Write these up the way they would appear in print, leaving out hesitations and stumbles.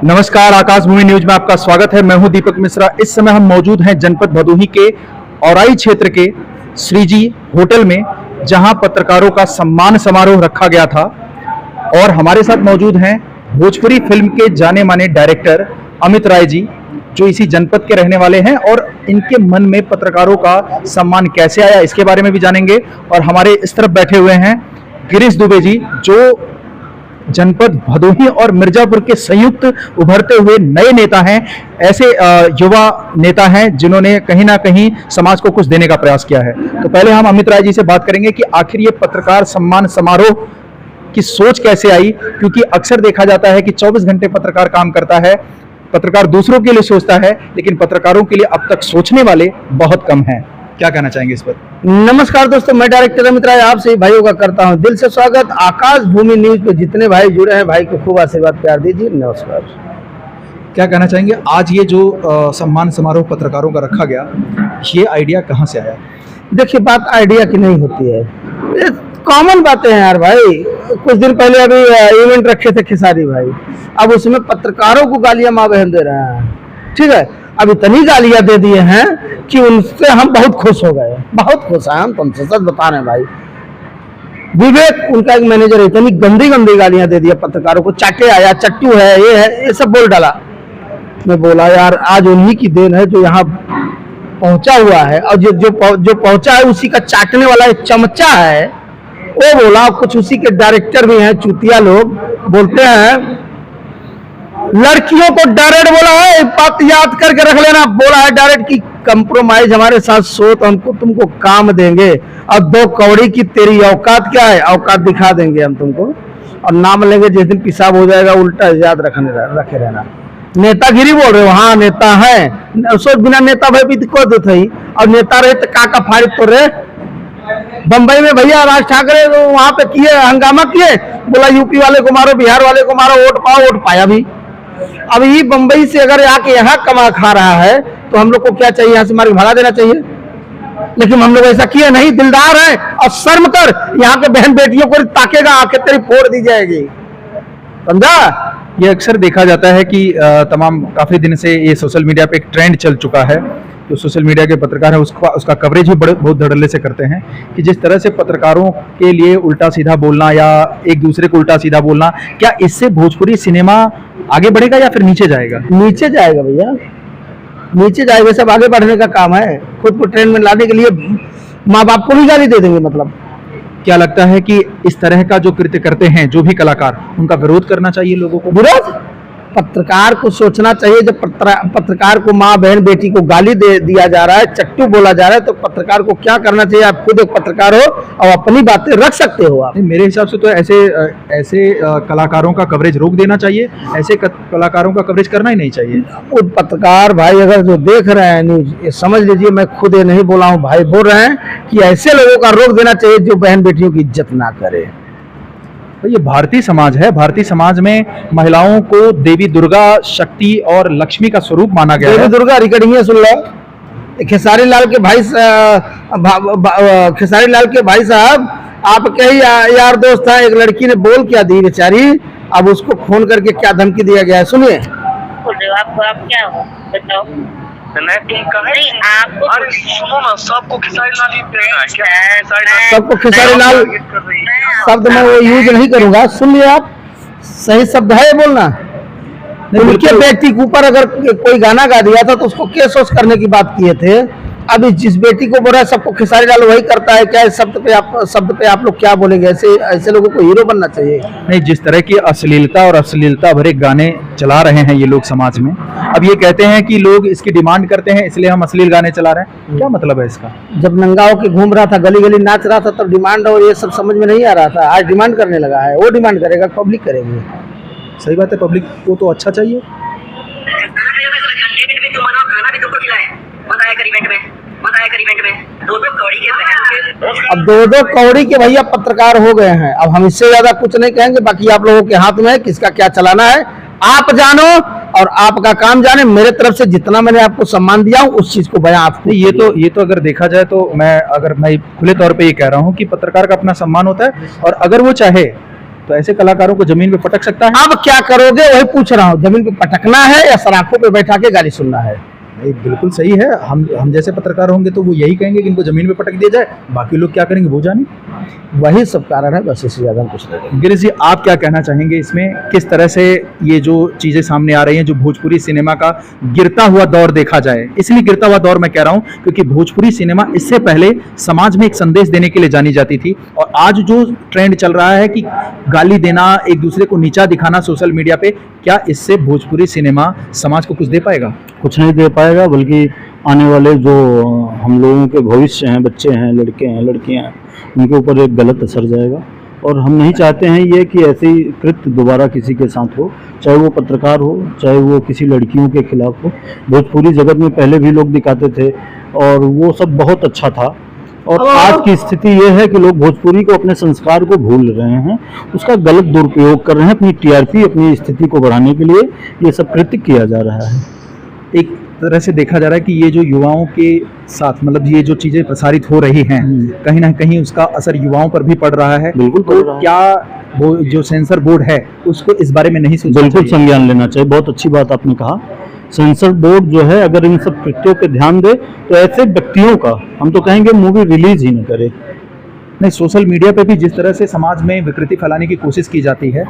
नमस्कार, आकाश movie news में आपका स्वागत है। मैं हूं दीपक मिश्रा। इस समय हम मौजूद हैं जनपद भदोही के औराई क्षेत्र के श्रीजी होटल में, जहां पत्रकारों का सम्मान समारोह रखा गया था। और हमारे साथ मौजूद हैं भोजपुरी फिल्म के जाने माने डायरेक्टर अमित राय जी, जो इसी जनपद के रहने वाले हैं। और इनके मन में पत्रकारों का सम्मान कैसे आया, इसके बारे में भी जानेंगे। और हमारे इस तरफ बैठे हुए हैं गिरीश दुबे जी, जो जनपद भदोही और मिर्जापुर के संयुक्त उभरते हुए नए नेता हैं। ऐसे युवा नेता हैं जिन्होंने कहीं ना कहीं समाज को कुछ देने का प्रयास किया है। तो पहले हम अमित राय जी से बात करेंगे कि आखिर ये पत्रकार सम्मान समारोह की सोच कैसे आई, क्योंकि अक्सर देखा जाता है कि 24 घंटे पत्रकार काम करता है, पत्रकार दूसरों के लिए सोचता है, लेकिन पत्रकारों के लिए अब तक सोचने वाले बहुत कम हैं। क्या कहना चाहेंगे इस पर? नमस्कार दोस्तों, मैं डायरेक्टर अमित राय आप सभी भाइयों का करता हूं दिल से स्वागत। आकाश भूमि न्यूज पे जितने भाई जुड़े हैं, भाई को खूब आशीर्वाद प्यार दीजिए। नमस्कार। क्या कहना चाहेंगे, आज ये जो सम्मान समारोह पत्रकारों का रखा गया, ये आइडिया कहाँ से आया? देखिए, बात आइडिया की नहीं होती है, ये कॉमन बातें हैं यार भाई। कुछ दिन पहले अभी इवेंट रखे थे खेसारी भाई, अब उसमें पत्रकारों को गालियां माँ बहन दे रहे हैं। ठीक है, अब इतनी गालियां दे दिए हैं कि उनसे हम बहुत खुश हो गए, बहुत खुश हैं हम। तुमसे सच बता रहे हैं भाई। विवेक उनका एक मैनेजर, इतनी गंदी गंदी गालियां दे दिया पत्रकारों को, चाटे आया, चट्टू है, ये सब बोल डाला। मैं बोला यार, आज उन्हीं की देन है जो यहाँ पहुंचा हुआ है, और जो पहुंचा है उसी का चाटने वाला एक चमचा है वो बोला। कुछ उसी के डायरेक्टर भी हैं, चूतिया लोग बोलते हैं लड़कियों को डायरेक्ट बोला है, बात याद करके रख लेना, बोला है डायरेक्ट की कंप्रोमाइज हमारे साथ सो तो हमको तुमको काम देंगे, और 2 कौड़ी की तेरी औकात क्या है, औकात दिखा देंगे हम तुमको, और नाम लेंगे जिस दिन पेशाब हो जाएगा उल्टा याद रखे रहना। नेतागिरी बोल रहे हो? हाँ नेता है, सो बिना नेता भाई भी को देते ही, और नेता रहे तो काका फारिद तो रहे। बंबई में भैया राज ठाकरे तो वहां पे किए, हंगामा किए, बोला यूपी वाले को मारो, बिहार वाले को मारो, वोट पाओ, वोट पाया भी। अब ये बंबई से अगर आके यहाँ कमा खा रहा है तो हम लोग को क्या चाहिए? यहाँ से मार के भगा देना चाहिए, लेकिन हम लोग ऐसा किए नहीं, दिलदार है। और शर्म कर, यहाँ के बहन बेटियों को ताकेगा, आंखें तेरी फोड़ दी जाएगी, समझा? ये अक्सर देखा जाता है कि काफी दिन से ये सोशल मीडिया पे एक ट्रेंड चल चुका है। जो सोशल मीडिया के पत्रकार है उसका कवरेज भी बहुत धड़ल्ले से करते हैं, कि जिस तरह से पत्रकारों के लिए उल्टा सीधा बोलना या एक दूसरे को उल्टा सीधा बोलना, क्या इससे भोजपुरी सिनेमा आगे बढ़ेगा या फिर नीचे जाएगा? नीचे जाएगा भैया, नीचे जाएगा। सब आगे बढ़ने का काम है, खुद को ट्रेंड में लाने के लिए माँ बाप को भी गाली दे देंगे। मतलब क्या लगता है कि इस तरह का जो कृत्य करते हैं जो भी कलाकार, उनका विरोध करना चाहिए लोगों को? विरोध पत्रकार को सोचना चाहिए। जब पत्रकार को माँ बहन बेटी को गाली दे दिया जा रहा है, चट्टू बोला जा रहा है, तो पत्रकार को क्या करना चाहिए? आप खुद एक पत्रकार हो और अपनी बातें रख सकते हो आप। मेरे हिसाब से तो ऐसे कलाकारों का कवरेज रोक देना चाहिए, ऐसे कलाकारों का कवरेज करना ही नहीं चाहिए। वो पत्रकार भाई अगर जो देख रहे हैं न्यूज, ये समझ लीजिए, मैं खुद ये नहीं बोला हूँ भाई, बोल रहे हैं कि ऐसे लोगों का रोक देना चाहिए जो बहन बेटियों की इज्जत ना करे। तो ये भारतीय समाज है, भारतीय समाज में महिलाओं को देवी दुर्गा, शक्ति और लक्ष्मी का स्वरूप माना गया है। देवी दुर्गा रिकॉर्डिंग सुन लो। खेसारी लाल के भाई साहब आपके ही यार दोस्त था, एक लड़की ने बोल क्या दी बेचारी, अब उसको फोन करके क्या धमकी दिया गया है, सुनिए। आप क्या हो बताओ? अरे सुनो ना, सबको खेसारी लाल ही देना है क्या? सबको खेसारी लाल शब्द मैं वो यूज नहीं करूंगा, सुन लिया आप? सही शब्द है बोलना। उनके व्यक्ति के ऊपर अगर कोई गाना गा दिया था तो उसको केस करने की बात किए थे। अभी जिस बेटी को बोल रहा है सबको खेसारी लाल वही करता है क्या? शब्द पे आप लोग क्या बोलेंगे? ऐसे लोगों को हीरो बनना चाहिए। नहीं, जिस तरह की अश्लीलता और अश्लीलता भरे गाने चला रहे हैं ये लोग समाज में, अब ये कहते हैं कि लोग इसकी डिमांड करते हैं इसलिए हम अश्लील गाने चला रहे हैं, क्या मतलब है इसका? जब नंगा होके घूम रहा था, गली गली नाच रहा था, तब डिमांड और ये सब समझ में नहीं आ रहा था। आज डिमांड करने लगा है, वो डिमांड करेगा, पब्लिक करेगी। सही बात है, पब्लिक को तो अच्छा चाहिए। अब 2 कौड़ी के भैया पत्रकार हो गए हैं। अब हम इससे ज्यादा कुछ नहीं कहेंगे, बाकी आप लोगों के हाथ में है किसका क्या चलाना है। आप जानो और आपका काम जाने। मेरे तरफ से जितना मैंने आपको सम्मान दिया हूँ उस चीज को बयां आपको। ये तो अगर देखा जाए तो मैं खुले तौर पे ये कह रहा हूँ कि पत्रकार का अपना सम्मान होता है, और अगर वो चाहे तो ऐसे कलाकारों को जमीन पे पटक सकता है? अब क्या करोगे वही पूछ रहा हूँ, जमीन पे पटकना है या सराखों पे बैठा के गाली सुनना है? नहीं, बिल्कुल सही है। हम जैसे पत्रकार होंगे तो वो यही कहेंगे कि इनको जमीन पे पटक दिया जाए, बाकी लोग क्या करेंगे वो जाने। वही सब कारण है, बस इससे ज्यादा कुछ नहीं। गिरीश जी, आप क्या कहना चाहेंगे इसमें? किस तरह से ये जो चीजें सामने आ रही हैं, जो भोजपुरी सिनेमा का गिरता हुआ दौर देखा जाए, इसलिए गिरता हुआ दौर मैं कह रहा हूं क्योंकि भोजपुरी सिनेमा इससे पहले समाज में एक संदेश देने के लिए जानी जाती थी, और आज जो ट्रेंड चल रहा है कि गाली देना, एक दूसरे को नीचा दिखाना सोशल मीडिया पे, क्या इससे भोजपुरी सिनेमा समाज को कुछ दे पाएगा? कुछ नहीं दे पाएगा, बल्कि आने वाले जो हम लोगों के भविष्य हैं, बच्चे हैं, लड़के हैं, लड़कियां हैं, उनके ऊपर एक गलत असर जाएगा। और हम नहीं चाहते हैं ये कि ऐसी कृत्य दोबारा किसी के साथ हो, चाहे वो पत्रकार हो, चाहे वो किसी लड़कियों के खिलाफ हो। भोजपुरी जगत में पहले भी लोग दिखाते थे और वो सब बहुत अच्छा था, और आज की स्थिति ये है कि लोग भोजपुरी को, अपने संस्कार को भूल रहे हैं, उसका गलत दुरुपयोग कर रहे हैं अपनी टीआरपी, अपनी स्थिति को बढ़ाने के लिए ये सब कृत्य किया जा रहा है। एक तरह से देखा जा रहा है कि ये जो युवाओं के साथ, मतलब ये जो चीजें प्रसारित हो रही हैं, कहीं ना कहीं उसका असर युवाओं पर भी पड़ रहा है। बिल्कुल पड़ रहा है। क्या वो जो सेंसर बोर्ड है उसको इस बारे में नहीं सोचना बिल्कुल चाहिए? संज्ञान लेना चाहिए। बहुत अच्छी बात आपने कहा। सेंसर बोर्ड जो है अगर इन सब कृत्यों पे ध्यान दे तो ऐसे व्यक्तियों का, हम तो कहेंगे, मूवी रिलीज ही न करे। नहीं, सोशल मीडिया पे भी जिस तरह से समाज में विकृति फैलाने की कोशिश की जाती है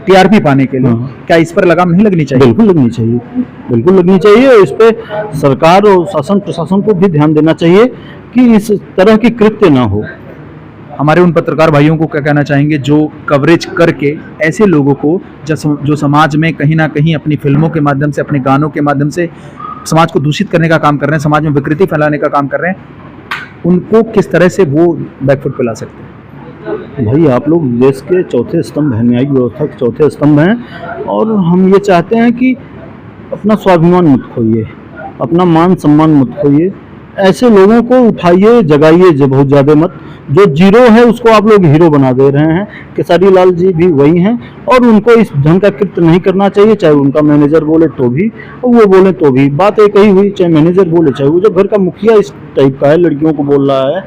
टीआरपी पाने के लिए, क्या इस पर लगाम नहीं लगनी चाहिए? बिल्कुल लगनी चाहिए, बिल्कुल लगनी चाहिए। इस पे सरकार और शासन प्रशासन को भी ध्यान देना चाहिए कि इस तरह की कृत्य ना हो। हमारे उन पत्रकार भाइयों को क्या कहना चाहेंगे जो कवरेज करके ऐसे लोगों को, जो समाज में कहीं ना कहीं अपनी फिल्मों के माध्यम से, अपने गानों के माध्यम से समाज को दूषित करने का काम कर रहे हैं, समाज में विकृति फैलाने का काम कर रहे हैं, उनको किस तरह से वो बैकफुट पे ला सकते हैं? भाई, आप लोग देश के चौथे स्तंभ हैं, न्यायिक व्यवस्था के चौथे स्तंभ हैं, और हम ये चाहते हैं कि अपना स्वाभिमान मत खोइए, अपना मान सम्मान मत खोइए। ऐसे लोगों को उठाइए, जगाइए बहुत ज़्यादा मत। जो जीरो है उसको आप लोग हीरो बना दे रहे हैं। केसरी लाल जी भी वही हैं, और उनको इस ढंग का कृत्य नहीं करना चाहिए, चाहे उनका मैनेजर बोले तो भी और वो बोले तो भी। बात एक ही हुई, चाहे मैनेजर बोले, चाहे वो जो घर का मुखिया इस टाइप का है, लड़कियों को बोल रहा है,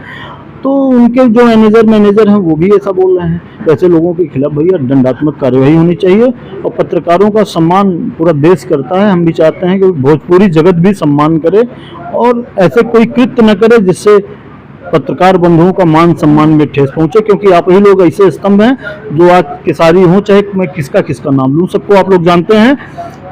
तो उनके जो मैनेजर हैं वो भी ऐसा बोल रहे हैं। ऐसे लोगों के खिलाफ भैया दंडात्मक कार्यवाही होनी चाहिए। और पत्रकारों का सम्मान पूरा देश करता है, हम भी चाहते हैं कि भोजपुरी जगत भी सम्मान करे और ऐसे कोई कृत्य न करे जिससे पत्रकार बंधुओं का मान सम्मान में ठेस पहुंचे। क्योंकि आप ही लोग ऐसे स्तंभ हैं जो आज केसारी हों, चाहे मैं किसका किसका नाम लूँ, सबको आप लोग जानते हैं,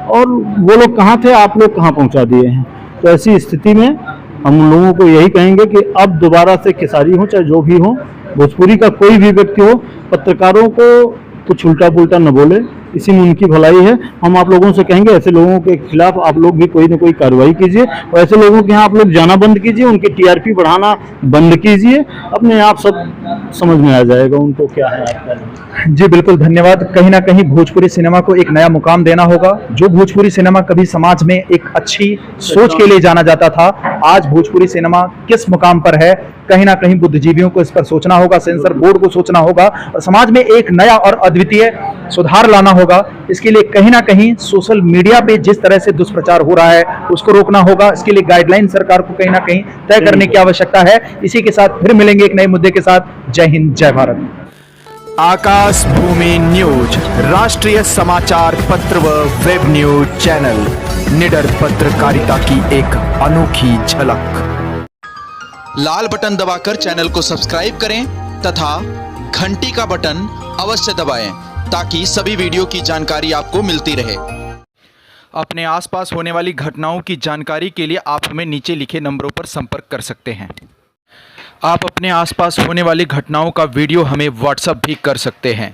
और वो लोग कहाँ थे, आप लोग कहाँ पहुँचा दिए हैं। तो ऐसी स्थिति में हम लोगों को यही कहेंगे कि अब दोबारा से केसारी हो, चाहे जो भी हो, भोजपुरी का कोई भी व्यक्ति हो, पत्रकारों को कुछ उल्टा पुल्टा न बोले, इसी में उनकी भलाई है। हम आप लोगों से कहेंगे ऐसे लोगों के खिलाफ आप लोग भी कोई न कोई कार्रवाई कीजिए, और ऐसे लोगों के यहाँ आप लोग जाना बंद कीजिए, उनकी टीआरपी बढ़ाना बंद कीजिए। अपने आप सब समझ में आ जाएगा उनको क्या है आपका। जी बिल्कुल, धन्यवाद। कहीं ना कहीं भोजपुरी सिनेमा को एक नया मुकाम देना होगा। जो भोजपुरी सिनेमा कभी समाज में एक अच्छी सोच के लिए जाना जाता था, आज भोजपुरी सिनेमा किस मुकाम पर है, कहीं ना कहीं बुद्धिजीवियों को इस पर सोचना होगा, सेंसर बोर्ड को सोचना होगा, और समाज में एक नया और अद्वितीय सुधार लाना होगा। इसके लिए कहीं ना कहीं सोशल मीडिया पे जिस तरह से दुष्प्रचार हो रहा है उसको रोकना होगा। इसके लिए गाइडलाइन सरकार को कहीं ना कहीं तय करने की आवश्यकता है। इसी के साथ फिर मिलेंगे एक नए मुद्दे के साथ। जय हिंद, जय भारत। आकाश भूमि न्यूज, राष्ट्रीय समाचार पत्र व वेब न्यूज चैनल, निडर पत्रकारिता की एक अनोखी झलक। लाल बटन दबाकर चैनल को सब्सक्राइब करें तथा घंटी का बटन अवश्य दबाएं ताकि सभी वीडियो की जानकारी आपको मिलती रहे। अपने आसपास होने वाली घटनाओं की जानकारी के लिए आप हमें नीचे लिखे नंबरों पर संपर्क कर सकते हैं। आप अपने आसपास होने वाली घटनाओं का वीडियो हमें व्हाट्सएप भी कर सकते हैं।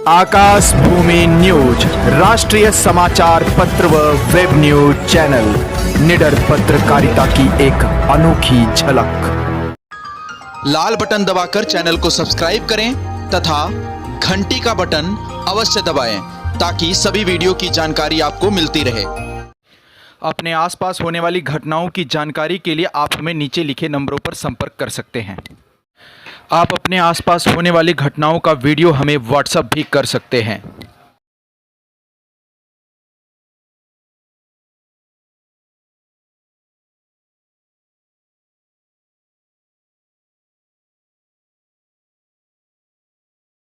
आकाश भूमि न्यूज, राष्ट्रीय समाचार पत्र व वेब न्यूज चैनल, निडर पत्रकारिता की एक अनोखी झलक। लाल बटन दबाकर चैनल को सब्सक्राइब करें तथा घंटी का बटन अवश्य दबाएं ताकि सभी वीडियो की जानकारी आपको मिलती रहे। अपने आसपास होने वाली घटनाओं की जानकारी के लिए आप हमें नीचे लिखे नंबरों पर संपर्क कर सकते हैं। आप अपने आसपास होने वाली घटनाओं का वीडियो हमें व्हाट्सएप भी कर सकते हैं।